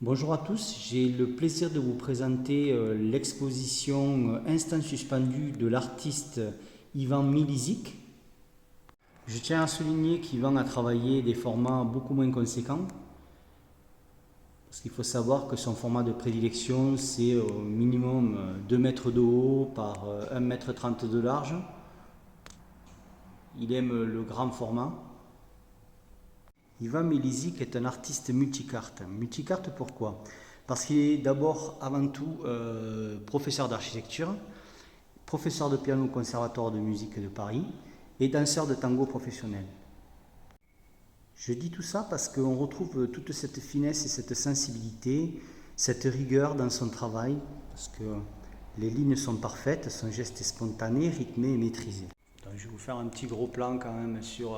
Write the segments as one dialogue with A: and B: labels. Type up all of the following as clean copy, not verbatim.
A: Bonjour à tous, j'ai le plaisir de vous présenter l'exposition Instant suspendu de l'artiste Ivan Milizic. Je tiens à souligner qu'Ivan a travaillé des formats beaucoup moins conséquents, parce qu'il faut savoir que son format de prédilection c'est au minimum 2 mètres de haut par 1,30 m de large. Il aime le grand format. Ivan Milizic est un artiste multicarte. Multicarte pourquoi? Parce qu'il est d'abord, avant tout, professeur d'architecture, professeur de piano au Conservatoire de musique de Paris et danseur de tango professionnel. Je dis tout ça parce qu'on retrouve toute cette finesse et cette sensibilité, cette rigueur dans son travail, parce que les lignes sont parfaites, son geste est spontané, rythmé et maîtrisé. Donc, je vais vous faire un petit gros plan quand même sur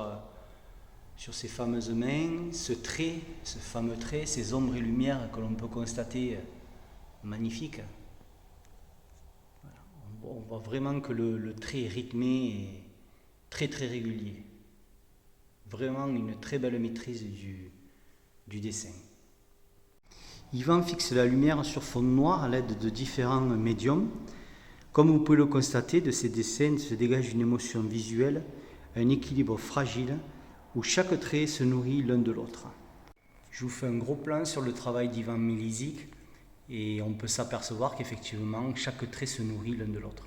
A: ces fameuses mains, ce trait, ce fameux trait, ces ombres et lumières que l'on peut constater magnifiques. Voilà. On voit vraiment que le trait est rythmé et très très régulier. Vraiment une très belle maîtrise du dessin. Yvan fixe la lumière sur fond noir à l'aide de différents médiums. Comme vous pouvez le constater, de ces dessins se dégage une émotion visuelle, un équilibre fragile, où chaque trait se nourrit l'un de l'autre. Je vous fais un gros plan sur le travail d'Ivan Milizic et on peut s'apercevoir qu'effectivement chaque trait se nourrit l'un de l'autre.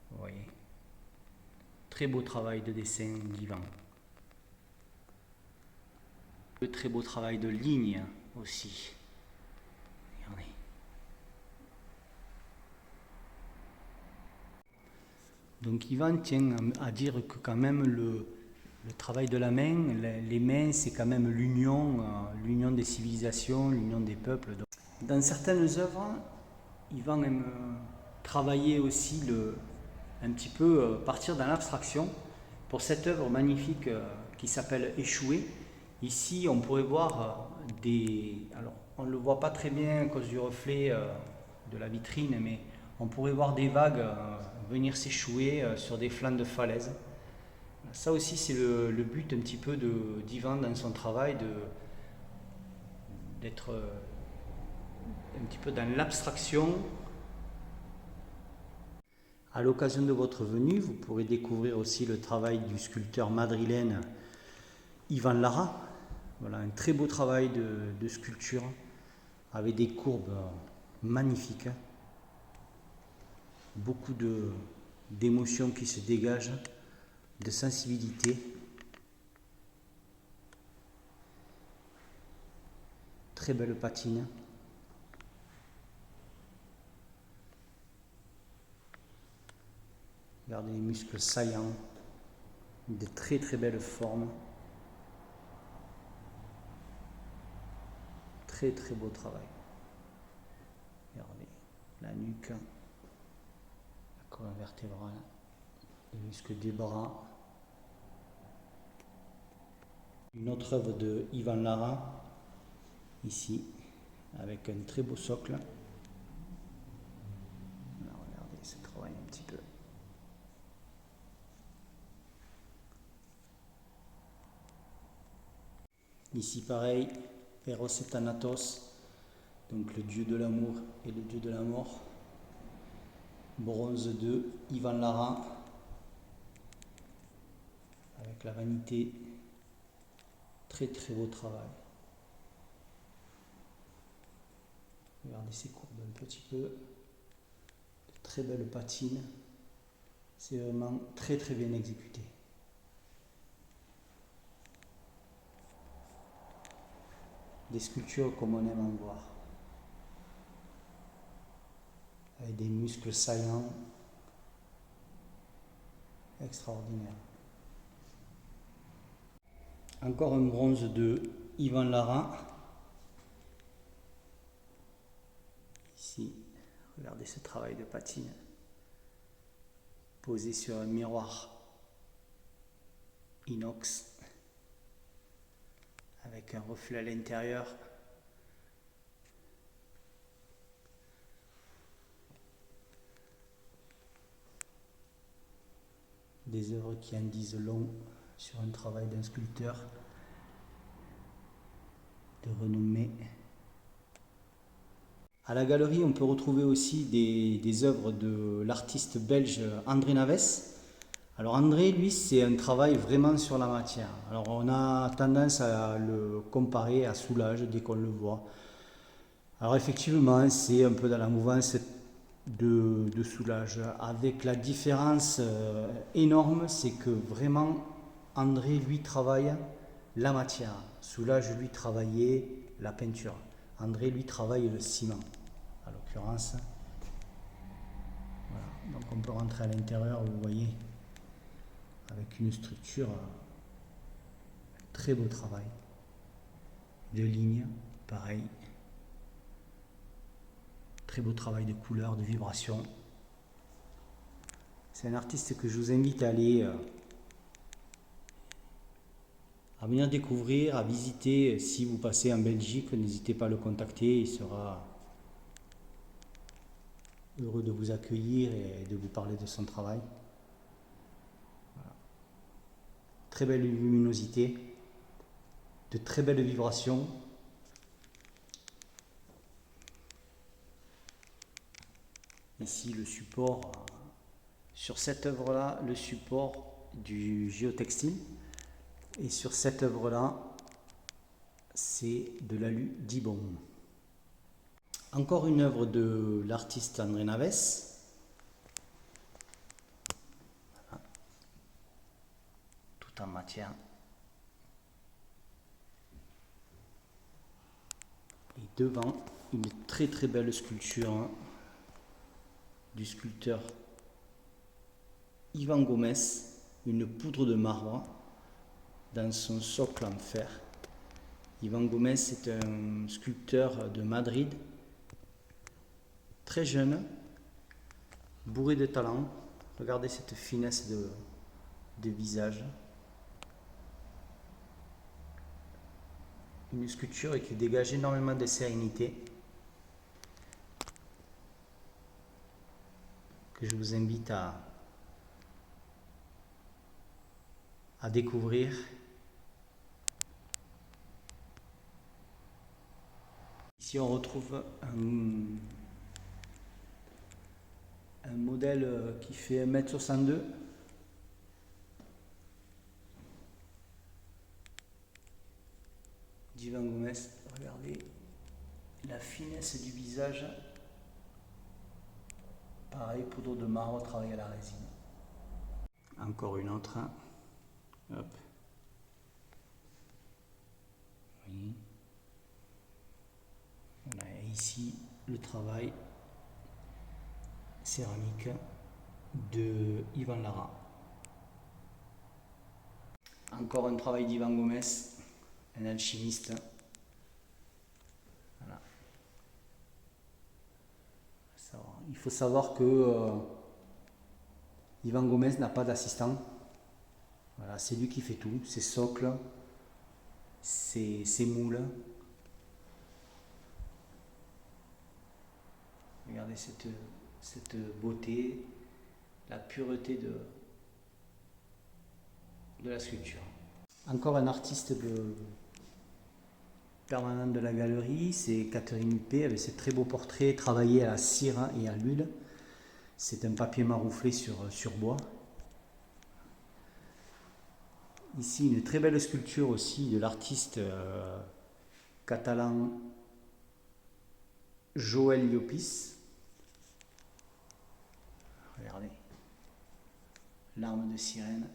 A: Vous voyez. Très beau travail de dessin d'Ivan. Très beau travail de ligne aussi. Regardez. Donc Ivan tient à dire que quand même le travail de la main, les mains, c'est quand même l'union des civilisations, l'union des peuples. Dans certaines œuvres, Ivan aime travailler aussi un petit peu partir dans l'abstraction. Pour cette œuvre magnifique qui s'appelle Échoué, ici on pourrait voir alors on ne le voit pas très bien à cause du reflet de la vitrine, mais on pourrait voir des vagues venir s'échouer sur des flancs de falaise. Ça aussi c'est le but un petit peu d'Ivan dans son travail, d'être un petit peu dans l'abstraction. À l'occasion de votre venue, vous pourrez découvrir aussi le travail du sculpteur madrilène Ivan Lara. Voilà, un très beau travail de sculpture avec des courbes magnifiques, beaucoup d'émotions qui se dégagent, de sensibilité. Très belle patine. Regardez les muscles saillants, de très très belles formes. Très très beau travail. Regardez la nuque, la colonne vertébrale, les muscles des bras. Une autre œuvre de Ivan Lara, ici, avec un très beau socle. Alors, regardez, ça travaille un petit peu. Ici pareil, Eros et Thanatos, donc le dieu de l'amour et le dieu de la mort. Bronze 2, Ivan Lara, avec la vanité. Très très beau travail. Regardez ces courbes un petit peu. De très belles patines. C'est vraiment très très bien exécuté. Des sculptures comme on aime en voir. Avec des muscles saillants. Extraordinaire. Encore un bronze de Ivan Lara. Ici, regardez ce travail de patine. Posé sur un miroir inox. Avec un reflet à l'intérieur. Des œuvres qui en disent long sur un travail d'un sculpteur de renommée. À la galerie, on peut retrouver aussi des œuvres de l'artiste belge André Naves. Alors André, lui, c'est un travail vraiment sur la matière. Alors on a tendance à le comparer à Soulage dès qu'on le voit. Alors effectivement, c'est un peu dans la mouvance de Soulage, avec la différence énorme, c'est que vraiment André, lui, travaille la matière. Soulage, lui, travaillait la peinture. André, lui, travaille le ciment, à l'occurrence. Voilà. Donc on peut rentrer à l'intérieur, vous voyez, avec une structure, très beau travail. De lignes, pareil. Très beau travail de couleurs, de vibrations. C'est un artiste que je vous invite à venir découvrir, à visiter. Si vous passez en Belgique, n'hésitez pas à le contacter, il sera heureux de vous accueillir et de vous parler de son travail. Voilà. Très belle luminosité, de très belles vibrations. Ici le support, sur cette œuvre-là, le support du géotextile. Et sur cette œuvre-là, c'est de l'alu d'Ibon. Encore une œuvre de l'artiste André Naves. Voilà. Tout en matière. Et devant, une très très belle sculpture du sculpteur Ivan Gomez, une poudre de marbre dans son socle en fer. Ivan Gomez est un sculpteur de Madrid, très jeune, bourré de talent. Regardez cette finesse de visage. Une sculpture qui dégage énormément de sérénité, que je vous invite à découvrir. Ici on retrouve un modèle qui fait 1,62 m. d'Ivan Gomez. Regardez la finesse du visage. Pareil, poudre de marbre travaillée à la résine. Encore une autre. Hop. Oui. Voilà, et ici le travail céramique de Ivan Lara. Encore un travail d'Ivan Gomez, un alchimiste. Voilà. Il faut savoir que Ivan Gomez n'a pas d'assistant. Voilà, c'est lui qui fait tout, ses socles, ses moules. Regardez cette beauté, la pureté de la sculpture. Encore un artiste permanent de la galerie, c'est Catherine Huppé avec ses très beaux portraits travaillés à la cire et à l'huile. C'est un papier marouflé sur bois. Ici, une très belle sculpture aussi de l'artiste catalan Joël Llopis. Regardez, l'arme de sirène,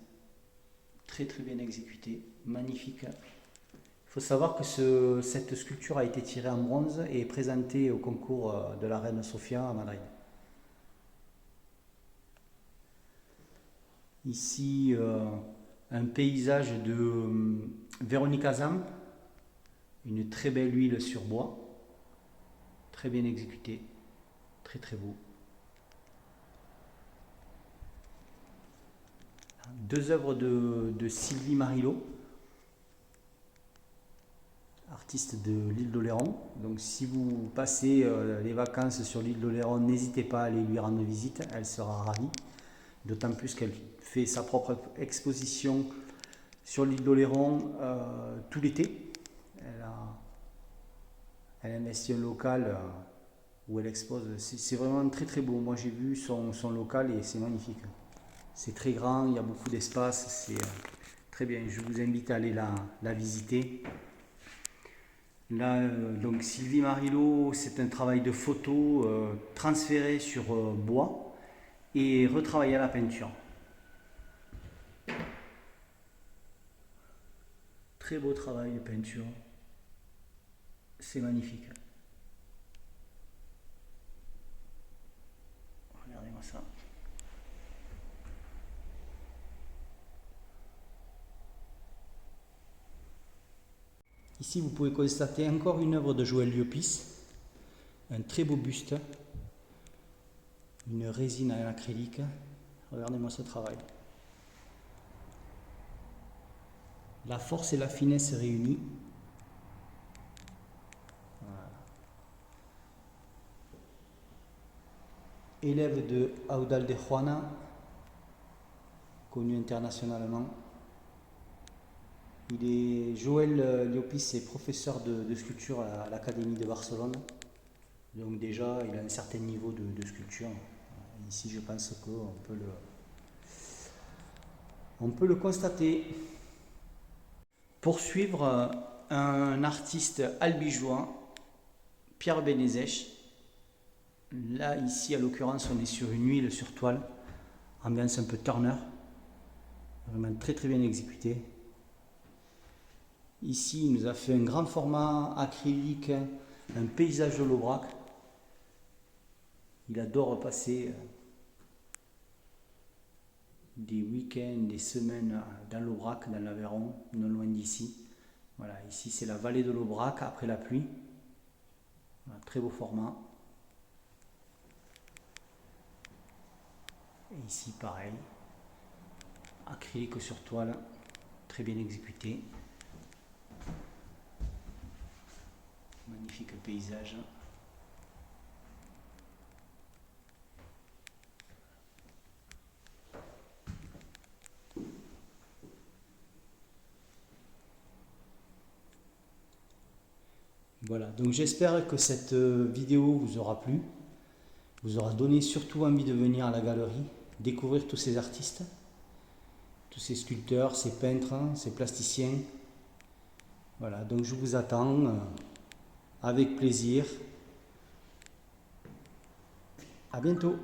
A: très très bien exécutée, magnifique. Il faut savoir que cette sculpture a été tirée en bronze et est présentée au concours de la Reine Sofia à Madrid. Ici, un paysage de Véronique Azam, une très belle huile sur bois, très bien exécutée, très très beau. Deux œuvres de Sylvie Marilot, artiste de l'île d'Oléron. Donc si vous passez les vacances sur l'île d'Oléron, n'hésitez pas à aller lui rendre visite, elle sera ravie. D'autant plus qu'elle fait sa propre exposition sur l'île d'Oléron tout l'été. Elle investit un local où elle expose. C'est vraiment très très beau. Moi j'ai vu son local et c'est magnifique. C'est très grand, il y a beaucoup d'espace, c'est très bien. Je vous invite à aller la visiter. Là, donc Sylvie Marilot, c'est un travail de photo transféré sur bois et retravaillé à la peinture. Très beau travail de peinture. C'est magnifique. Regardez-moi ça. Ici, vous pouvez constater encore une œuvre de Joël Llopis, un très beau buste, une résine à l'acrylique. Regardez-moi ce travail. La force et la finesse réunies. Voilà. Élève de Audal de Juana, connu internationalement. Joël Llopis est professeur de sculpture à l'Académie de Barcelone. Donc déjà, il a un certain niveau de sculpture. Ici, je pense on peut le constater. Pour suivre, un artiste albigeois, Pierre Benezech. Là, ici, à l'occurrence, on est sur une huile sur toile, ambiance un peu Turner. Vraiment très très bien exécuté. Ici, il nous a fait un grand format acrylique, un paysage de l'Aubrac. Il adore passer des week-ends, des semaines dans l'Aubrac, dans l'Aveyron, non loin d'ici. Voilà, ici c'est la vallée de l'Aubrac après la pluie. Voilà, très beau format. Et ici pareil, acrylique sur toile, très bien exécuté. Magnifique paysage. Voilà, donc j'espère que cette vidéo vous aura plu, vous aura donné surtout envie de venir à la galerie, découvrir tous ces artistes, tous ces sculpteurs, ces peintres, ces plasticiens. Voilà, donc je vous attends avec plaisir. À bientôt.